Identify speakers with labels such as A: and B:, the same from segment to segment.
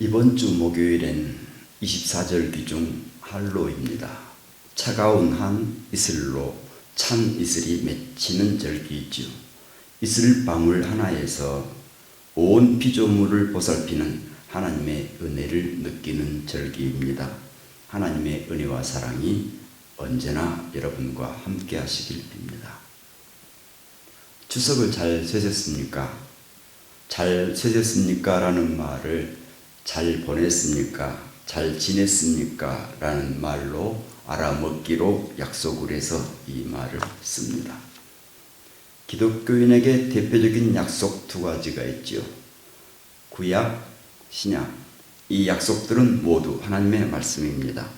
A: 이번 주 목요일엔 24절기 중 할로입니다. 차가운 한 이슬로 찬 이슬이 맺히는 절기이지요. 이슬 방울 하나에서 온 피조물을 보살피는 하나님의 은혜를 느끼는 절기입니다. 하나님의 은혜와 사랑이 언제나 여러분과 함께 하시길 빕니다. 추석을 잘 쇠셨습니까? 잘 쇠셨습니까? 라는 말을 잘 보냈습니까? 잘 지냈습니까? 라는 말로 알아먹기로 약속을 해서 이 말을 씁니다. 기독교인에게 대표적인 약속 두 가지가 있지요. 구약, 신약. 이 약속들은 모두 하나님의 말씀입니다.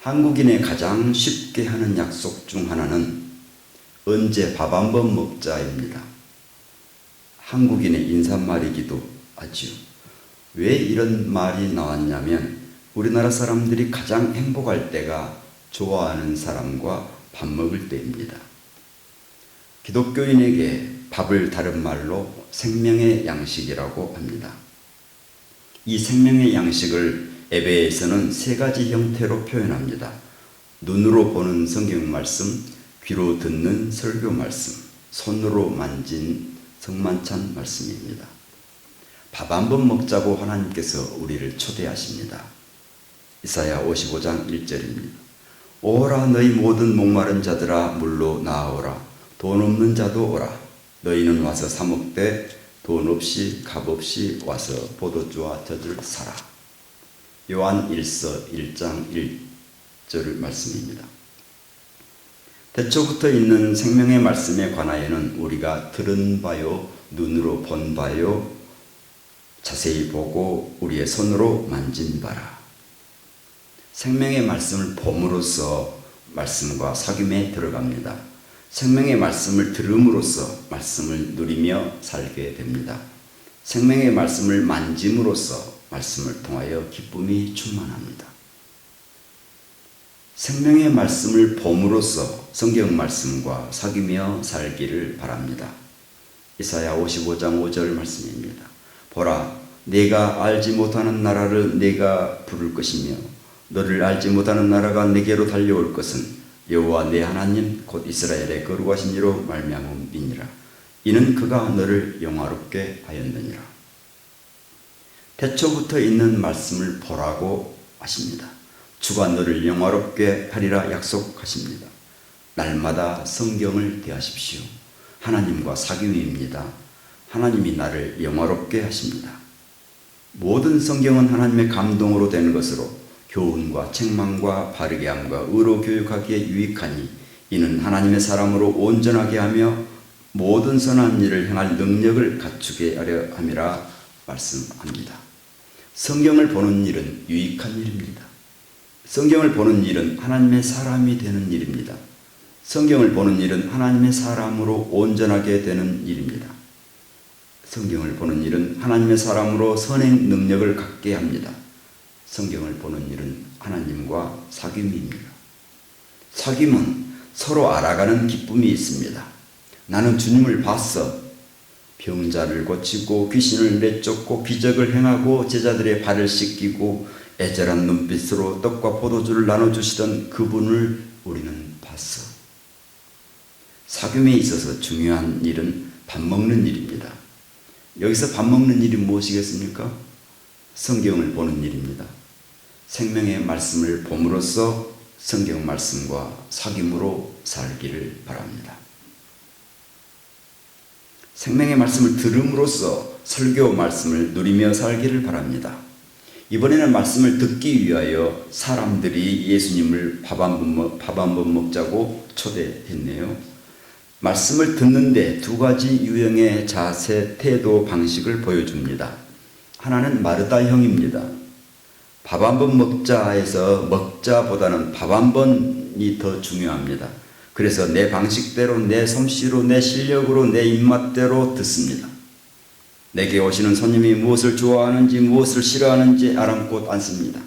A: 한국인의 가장 쉽게 하는 약속 중 하나는 언제 밥 한 번 먹자입니다. 한국인의 인사말이기도 하지요. 왜 이런 말이 나왔냐면 우리나라 사람들이 가장 행복할 때가 좋아하는 사람과 밥 먹을 때입니다. 기독교인에게 밥을 다른 말로 생명의 양식이라고 합니다. 이 생명의 양식을 예배에서는 세 가지 형태로 표현합니다. 눈으로 보는 성경 말씀, 귀로 듣는 설교 말씀, 손으로 만진 성만찬 말씀입니다. 밥 한 번 먹자고 하나님께서 우리를 초대하십니다. 이사야 55장 1절입니다. 오라 너희 모든 목마른 자들아 물로 나아오라. 돈 없는 자도 오라. 너희는 와서 사 먹되 돈 없이 값 없이 와서 포도주와 젖을 사라. 요한 1서 1장 1절 말씀입니다. 태초부터 있는 생명의 말씀에 관하여는 우리가 들은 바요, 눈으로 본 바요, 자세히 보고 우리의 손으로 만진 바라. 생명의 말씀을 봄으로써 말씀과 사귐에 들어갑니다. 생명의 말씀을 들음으로써 말씀을 누리며 살게 됩니다. 생명의 말씀을 만짐으로써 말씀을 통하여 기쁨이 충만합니다. 생명의 말씀을 봄으로써 성경 말씀과 사귀며 살기를 바랍니다. 이사야 55장 5절 말씀입니다. 보라, 내가 알지 못하는 나라를 내가 부를 것이며 너를 알지 못하는 나라가 내게로 달려올 것은 여호와 내 하나님 곧 이스라엘의 거룩하신 이로 말미암음이니라. 이는 그가 너를 영화롭게 하였느니라. 태초부터 있는 말씀을 보라고 하십니다. 주가 너를 영화롭게 하리라 약속하십니다. 날마다 성경을 대하십시오. 하나님과 사귐입니다. 하나님이 나를 영화롭게 하십니다. 모든 성경은 하나님의 감동으로 된 것으로 교훈과 책망과 바르게 함과 의로 교육하기에 유익하니 이는 하나님의 사람으로 온전하게 하며 모든 선한 일을 행할 능력을 갖추게 하려 함이라 말씀합니다. 성경을 보는 일은 유익한 일입니다. 성경을 보는 일은 하나님의 사람이 되는 일입니다. 성경을 보는 일은 하나님의 사람으로 온전하게 되는 일입니다. 성경을 보는 일은 하나님의 사람으로 선행 능력을 갖게 합니다. 성경을 보는 일은 하나님과 사귐입니다. 사귐은 서로 알아가는 기쁨이 있습니다. 나는 주님을 봤어. 병자를 고치고 귀신을 내쫓고 기적을 행하고 제자들의 발을 씻기고 애절한 눈빛으로 떡과 포도주를 나눠주시던 그분을 우리는 봤어. 사귐에 있어서 중요한 일은 밥 먹는 일입니다. 여기서 밥 먹는 일이 무엇이겠습니까? 성경을 보는 일입니다. 생명의 말씀을 봄으로써 성경 말씀과 사귐으로 살기를 바랍니다. 생명의 말씀을 들음으로써 설교 말씀을 누리며 살기를 바랍니다. 이번에는 말씀을 듣기 위하여 사람들이 예수님을 밥 한 번 먹자고 초대했네요. 말씀을 듣는데 두 가지 유형의 자세, 태도, 방식을 보여줍니다. 하나는 마르다형입니다. 밥 한 번 먹자 해서 먹자보다는 밥 한 번이 더 중요합니다. 그래서 내 방식대로, 내 솜씨로, 내 실력으로, 내 입맛대로 듣습니다. 내게 오시는 손님이 무엇을 좋아하는지, 무엇을 싫어하는지 아랑곳 않습니다.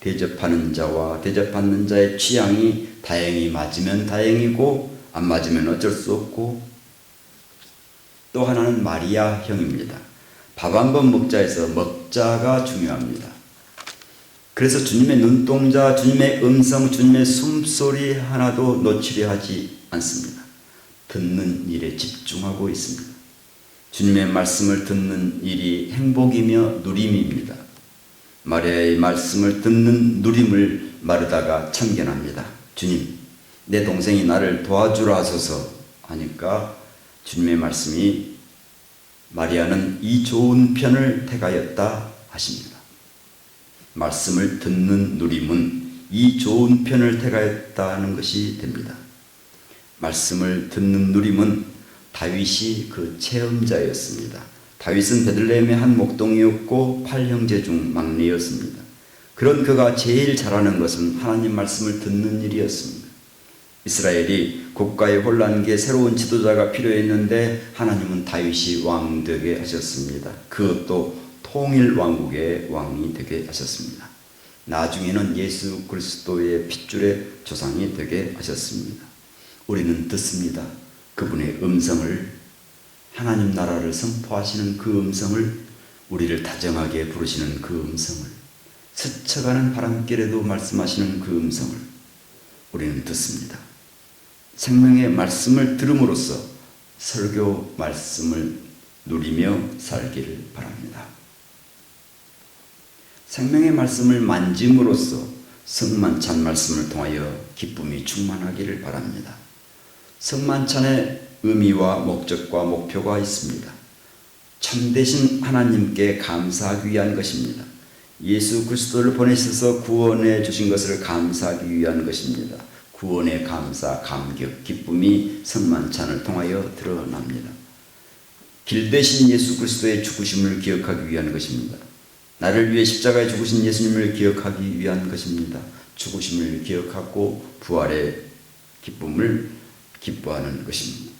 A: 대접하는 자와 대접받는 자의 취향이 다행히 맞으면 다행이고 안 맞으면 어쩔 수 없고, 또 하나는 마리아형입니다. 밥 한 번 먹자에서 먹자가 중요합니다. 그래서 주님의 눈동자, 주님의 음성, 주님의 숨소리 하나도 놓치려 하지 않습니다. 듣는 일에 집중하고 있습니다. 주님의 말씀을 듣는 일이 행복이며 누림입니다. 마리아의 말씀을 듣는 누림을 마르다가 참견합니다. 주님, 내 동생이 나를 도와주라 하소서 하니까 주님의 말씀이 마리아는 이 좋은 편을 택하였다 하십니다. 말씀을 듣는 누림은 이 좋은 편을 택하였다는 것이 됩니다. 말씀을 듣는 누림은 다윗이 그 체험자였습니다. 다윗은 베들레헴의 한 목동이었고 8형제 중 막내였습니다. 그런 그가 제일 잘하는 것은 하나님 말씀을 듣는 일이었습니다. 이스라엘이 국가의 혼란기에 새로운 지도자가 필요했는데 하나님은 다윗이 왕 되게 하셨습니다. 그것도 통일 왕국의 왕이 되게 하셨습니다. 나중에는 예수 그리스도의 핏줄의 조상이 되게 하셨습니다. 우리는 듣습니다. 그분의 음성을, 하나님 나라를 선포하시는 그 음성을, 우리를 다정하게 부르시는 그 음성을, 스쳐가는 바람길에도 말씀하시는 그 음성을 우리는 듣습니다. 생명의 말씀을 들음으로써 설교 말씀을 누리며 살기를 바랍니다. 생명의 말씀을 만짐으로써 성만찬 말씀을 통하여 기쁨이 충만하기를 바랍니다. 성만찬의 의미와 목적과 목표가 있습니다. 참되신 하나님께 감사하기 위한 것입니다. 예수 그리스도를 보내셔서 구원해 주신 것을 감사하기 위한 것입니다. 구원의 감사, 감격, 기쁨이 성만찬을 통하여 드러납니다. 길대신 예수 그리스도의 죽으심을 기억하기 위한 것입니다. 나를 위해 십자가에 죽으신 예수님을 기억하기 위한 것입니다. 죽으심을 기억하고 부활의 기쁨을 기뻐하는 것입니다.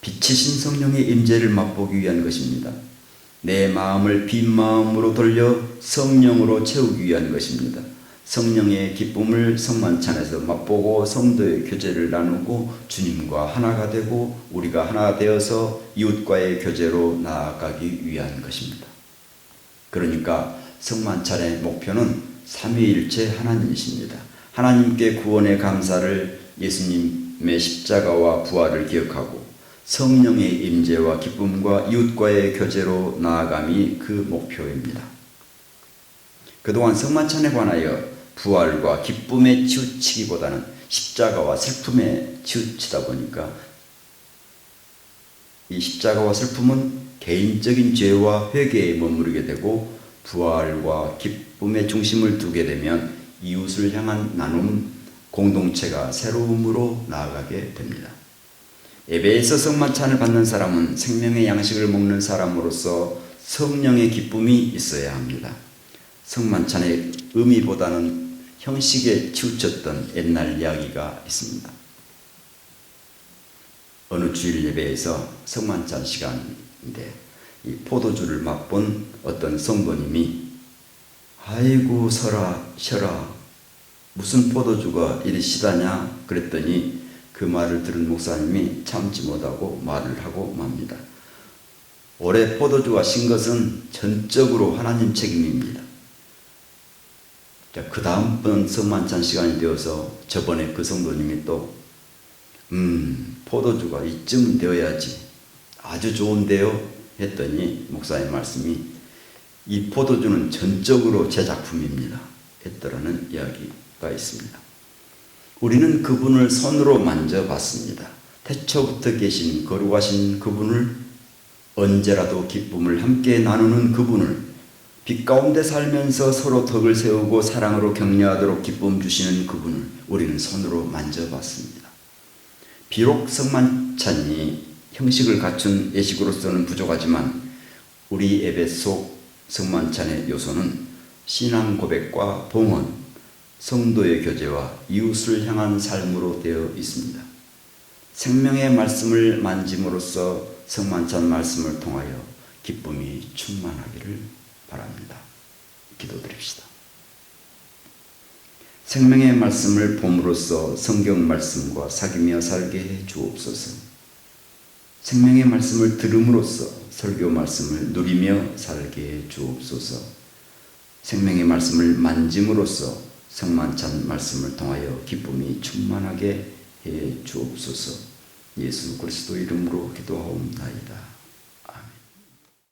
A: 빛이신 성령의 임재를 맛보기 위한 것입니다. 내 마음을 빈 마음으로 돌려 성령으로 채우기 위한 것입니다. 성령의 기쁨을 성만찬에서 맛보고 성도의 교제를 나누고 주님과 하나가 되고 우리가 하나 되어서 이웃과의 교제로 나아가기 위한 것입니다. 그러니까 성만찬의 목표는 삼위일체 하나님이십니다. 하나님께 구원의 감사를, 예수님의 십자가와 부활을 기억하고 성령의 임재와 기쁨과 이웃과의 교제로 나아감이 그 목표입니다. 그동안 성만찬에 관하여 부활과 기쁨에 치우치기보다는 십자가와 슬픔에 치우치다 보니까 이 십자가와 슬픔은 개인적인 죄와 회개에 머무르게 되고 부활과 기쁨의 중심을 두게 되면 이웃을 향한 나눔, 공동체가 새로움으로 나아가게 됩니다. 예배에서 성만찬을 받는 사람은 생명의 양식을 먹는 사람으로서 성령의 기쁨이 있어야 합니다. 성만찬의 의미보다는 형식에 치우쳤던 옛날 이야기가 있습니다. 어느 주일 예배에서 성만찬 시간인데 이 포도주를 맛본 어떤 성도님이 아이고 서라 쉬어라 무슨 포도주가 이리 시다냐 그랬더니 그 말을 들은 목사님이 참지 못하고 말을 하고 맙니다. 올해 포도주가 신 것은 전적으로 하나님 책임입니다. 그 다음번 성만찬 시간이 되어서 저번에 그 성도님이 또 포도주가 이쯤 되어야지 아주 좋은데요 했더니 목사의 말씀이 이 포도주는 전적으로 제 작품입니다 했더라는 이야기가 있습니다. 우리는 그분을 손으로 만져봤습니다. 태초부터 계신 거룩하신 그분을, 언제라도 기쁨을 함께 나누는 그분을, 빛 가운데 살면서 서로 덕을 세우고 사랑으로 격려하도록 기쁨 주시는 그분을 우리는 손으로 만져봤습니다. 비록 성만찬이 형식을 갖춘 예식으로서는 부족하지만 우리 예배 속 성만찬의 요소는 신앙 고백과 봉헌, 성도의 교제와 이웃을 향한 삶으로 되어 있습니다. 생명의 말씀을 만짐으로써 성만찬 말씀을 통하여 기쁨이 충만하기를 바랍니다. 기도드립시다. 생명의 말씀을 봄으로써 성경 말씀과 사귀며 살게 해 주옵소서. 생명의 말씀을 들음으로써 설교 말씀을 누리며 살게 해 주옵소서. 생명의 말씀을 만짐으로써 성만찬 말씀을 통하여 기쁨이 충만하게 해 주옵소서. 예수 그리스도 이름으로 기도하옵나이다.